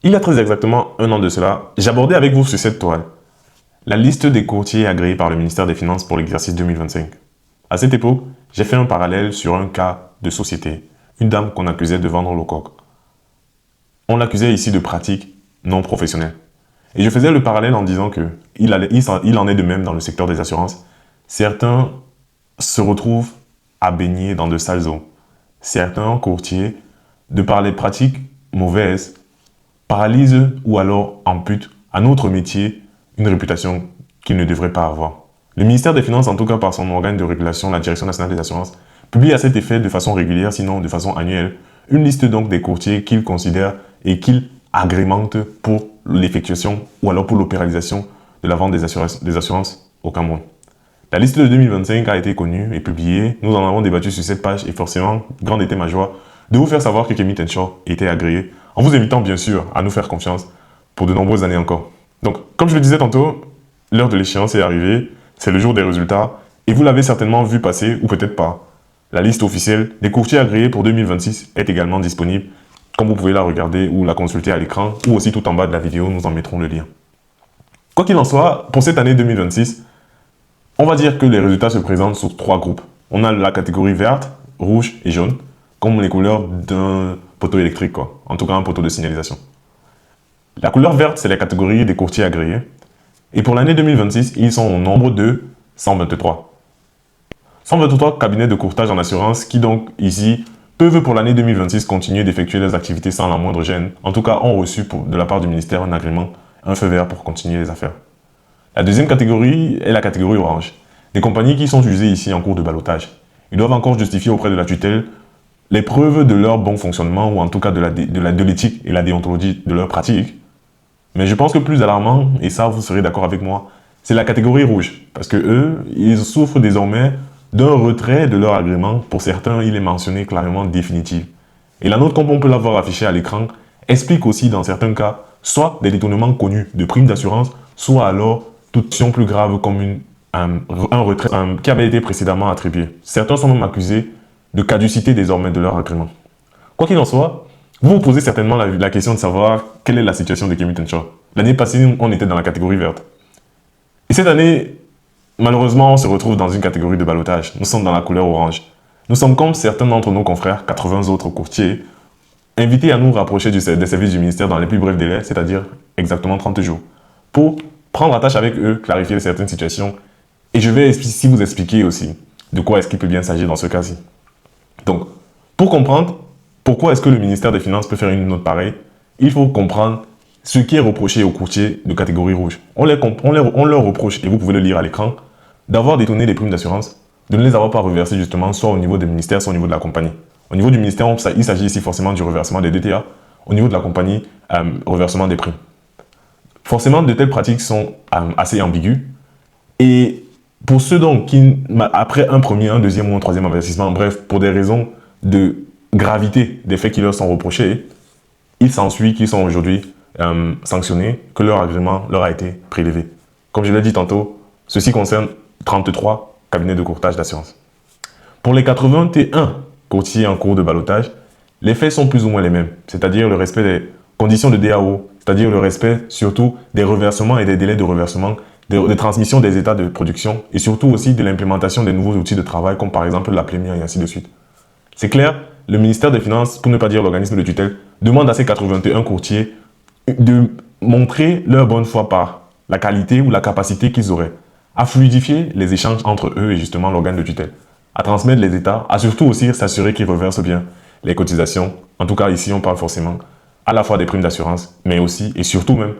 Il y a très exactement un an de cela, j'abordais avec vous sur cette toile la liste des courtiers agréés par le ministère des Finances pour l'exercice 2025. À cette époque, j'ai fait un parallèle sur un cas de société, une dame qu'on accusait de vendre le coq. On l'accusait ici de pratiques non professionnelles. Et je faisais le parallèle en disant que il en est de même dans le secteur des assurances. Certains se retrouvent à baigner dans de sales eaux. Certains courtiers, de par les pratiques mauvaises, paralysent ou alors amputent à notre métier une réputation qu'ils ne devraient pas avoir. Le ministère des Finances, en tout cas par son organe de régulation, la Direction nationale des assurances, publie à cet effet de façon régulière, sinon de façon annuelle, une liste donc des courtiers qu'il considère et qu'il agrémente pour l'effectuation ou alors pour l'opéralisation de la vente des assurances au Cameroun. La liste de 2025 a été connue et publiée. Nous en avons débattu sur cette page et forcément, grande était ma joie de vous faire savoir que Kemi Tenshaw était agréé, en vous invitant bien sûr à nous faire confiance pour de nombreuses années encore. Donc, comme je le disais tantôt, l'heure de l'échéance est arrivée, c'est le jour des résultats, et vous l'avez certainement vu passer, ou peut-être pas. La liste officielle des courtiers agréés pour 2026 est également disponible, comme vous pouvez la regarder ou la consulter à l'écran, ou aussi tout en bas de la vidéo, nous en mettrons le lien. Quoi qu'il en soit, pour cette année 2026, on va dire que les résultats se présentent sous trois groupes. On a la catégorie verte, rouge et jaune, comme les couleurs d'un poteau électrique, quoi. En tout cas un poteau de signalisation. La couleur verte, c'est la catégorie des courtiers agréés. Et pour l'année 2026, ils sont au nombre de 123. 123 cabinets de courtage en assurance qui donc ici peuvent pour l'année 2026 continuer d'effectuer leurs activités sans la moindre gêne. En tout cas, ont reçu de la part du ministère un agrément, un feu vert pour continuer les affaires. La deuxième catégorie est la catégorie orange. Des compagnies qui sont jugées ici en cours de ballottage. Ils doivent encore justifier auprès de la tutelle les preuves de leur bon fonctionnement ou en tout cas de l'éthique et la déontologie de leur pratique. Mais je pense que plus alarmant, et ça vous serez d'accord avec moi, c'est la catégorie rouge. Parce que eux, ils souffrent désormais d'un retrait de leur agrément. Pour certains, il est mentionné clairement définitif. Et la note, comme on peut l'avoir affichée à l'écran, explique aussi dans certains cas, soit des détournements connus de primes d'assurance, soit alors toute action plus grave comme un retrait qui avait été précédemment attribué. Certains sont même accusés de caducité désormais de leur agrément. Quoi qu'il en soit, vous vous posez certainement la question de savoir quelle est la situation de Kemi Tenshaw. L'année passée, on était dans la catégorie verte. Et cette année, malheureusement, on se retrouve dans une catégorie de ballottage. Nous sommes dans la couleur orange. Nous sommes comme certains d'entre nos confrères, 80 autres courtiers, invités à nous rapprocher des services du ministère dans les plus brefs délais, c'est-à-dire exactement 30 jours, pour prendre attache avec eux, clarifier certaines situations. Et je vais ici vous expliquer aussi de quoi est-ce qu'il peut bien s'agir dans ce cas-ci. Donc, pour comprendre pourquoi est-ce que le ministère des Finances peut faire une note pareille, il faut comprendre ce qui est reproché aux courtiers de catégorie rouge. On leur reproche, et vous pouvez le lire à l'écran, d'avoir détourné des primes d'assurance, de ne les avoir pas reversées justement, soit au niveau des ministères, soit au niveau de la compagnie. Au niveau du ministère, il s'agit ici forcément du reversement des DTA. Au niveau de la compagnie, reversement des primes. Forcément, de telles pratiques sont assez ambiguës. Et pour ceux donc qui, après un premier, un deuxième ou un troisième investissement, bref, pour des raisons de gravité des faits qui leur sont reprochés, il s'ensuit qu'ils sont aujourd'hui sanctionnés, que leur agrément leur a été prélevé. Comme je l'ai dit tantôt, ceci concerne 33 cabinets de courtage d'assurance. Pour les 81 courtiers en cours de ballottage, les faits sont plus ou moins les mêmes, c'est-à-dire le respect des conditions de DAO, c'est-à-dire le respect surtout des reversements et des délais de reversement, de transmission des états de production et surtout aussi de l'implémentation des nouveaux outils de travail comme par exemple la plénière et ainsi de suite. C'est clair, le ministère des Finances, pour ne pas dire l'organisme de tutelle, demande à ces 81 courtiers de montrer leur bonne foi par la qualité ou la capacité qu'ils auraient à fluidifier les échanges entre eux et justement l'organe de tutelle, à transmettre les états, à surtout aussi s'assurer qu'ils reversent bien les cotisations. En tout cas, ici, on parle forcément à la fois des primes d'assurance, mais aussi et surtout même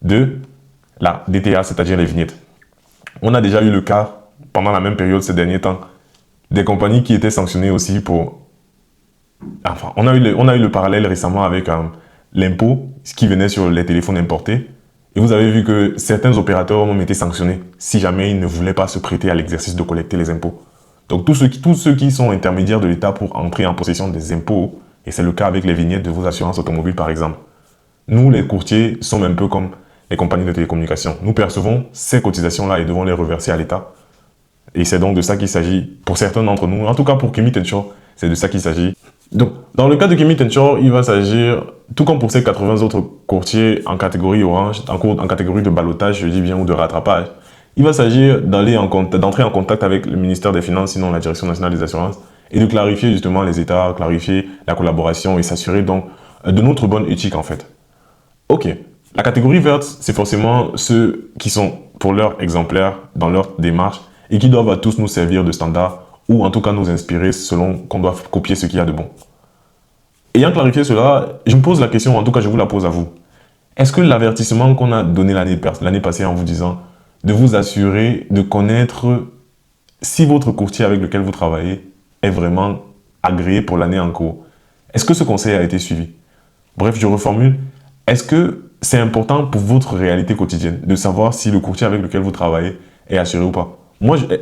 de la DTA, c'est-à-dire les vignettes. On a déjà eu le cas, pendant la même période ces derniers temps, des compagnies qui étaient sanctionnées aussi pour... Enfin, on a eu le parallèle récemment avec l'impôt, ce qui venait sur les téléphones importés. Et vous avez vu que certains opérateurs ont été sanctionnés si jamais ils ne voulaient pas se prêter à l'exercice de collecter les impôts. Donc tous ceux qui sont intermédiaires de l'État pour entrer en possession des impôts, et c'est le cas avec les vignettes de vos assurances automobiles par exemple. Nous, les courtiers, sommes un peu comme les compagnies de télécommunications. Nous percevons ces cotisations-là et devons les reverser à l'État. Et c'est donc de ça qu'il s'agit pour certains d'entre nous. En tout cas pour Kemi Tenshaw, c'est de ça qu'il s'agit. Donc, dans le cas de Kimi Tenchor, il va s'agir, tout comme pour ces 80 autres courtiers en catégorie orange, en catégorie de ballottage, je dis bien, ou de rattrapage, il va s'agir d'entrer en contact avec le ministère des Finances, sinon la Direction nationale des assurances, et de clarifier justement les états, clarifier la collaboration et s'assurer donc de notre bonne éthique en fait. Ok, la catégorie verte, c'est forcément ceux qui sont pour leur exemplaire dans leur démarche et qui doivent à tous nous servir de standard ou en tout cas nous inspirer selon qu'on doit copier ce qu'il y a de bon. Ayant clarifié cela, je me pose la question, en tout cas je vous la pose à vous. Est-ce que l'avertissement qu'on a donné l'année passée en vous disant de vous assurer de connaître si votre courtier avec lequel vous travaillez est vraiment agréé pour l'année en cours, est-ce que ce conseil a été suivi? Bref, je reformule. Est-ce que c'est important pour votre réalité quotidienne de savoir si le courtier avec lequel vous travaillez est assuré ou pas?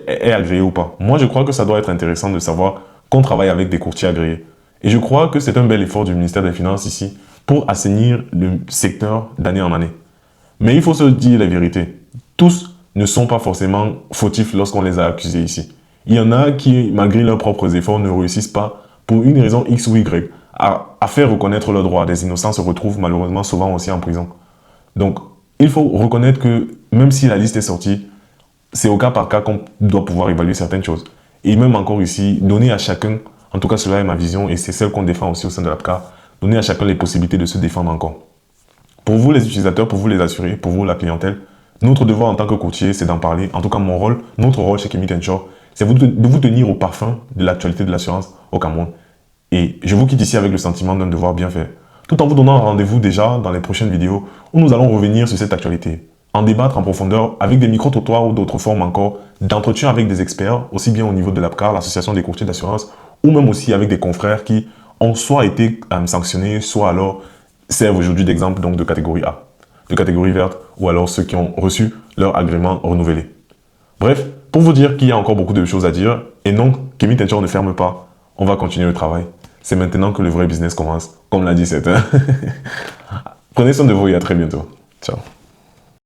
Est agréé ou pas? Moi, je crois que ça doit être intéressant de savoir qu'on travaille avec des courtiers agréés. Et je crois que c'est un bel effort du ministère des Finances ici pour assainir le secteur d'année en année. Mais il faut se dire la vérité. Tous ne sont pas forcément fautifs lorsqu'on les a accusés ici. Il y en a qui, malgré leurs propres efforts, ne réussissent pas pour une raison X ou Y à faire reconnaître leurs droits. Des innocents se retrouvent malheureusement souvent aussi en prison. Donc, il faut reconnaître que même si la liste est sortie, c'est au cas par cas qu'on doit pouvoir évaluer certaines choses. Et même encore ici, donner à chacun, en tout cas cela est ma vision et c'est celle qu'on défend aussi au sein de l'APCA, donner à chacun les possibilités de se défendre encore. Pour vous les utilisateurs, pour vous les assurés, pour vous la clientèle, notre devoir en tant que courtier, c'est d'en parler. En tout cas, mon rôle, notre rôle chez Kimi Tenchor, c'est de vous tenir au parfum de l'actualité de l'assurance au Cameroun. Et je vous quitte ici avec le sentiment d'un devoir bien fait, tout en vous donnant rendez-vous déjà dans les prochaines vidéos où nous allons revenir sur cette actualité, en débattre en profondeur avec des micro-trottoirs ou d'autres formes encore d'entretien avec des experts, aussi bien au niveau de l'APCA, l'association des courtiers d'assurance, ou même aussi avec des confrères qui ont soit été sanctionnés, soit alors servent aujourd'hui d'exemple donc de catégorie A, de catégorie verte, ou alors ceux qui ont reçu leur agrément renouvelé. Bref, pour vous dire qu'il y a encore beaucoup de choses à dire, et non, Kimi Tenchor ne ferme pas, on va continuer le travail. C'est maintenant que le vrai business commence, comme l'a dit certains. Prenez soin de vous et à très bientôt. Ciao.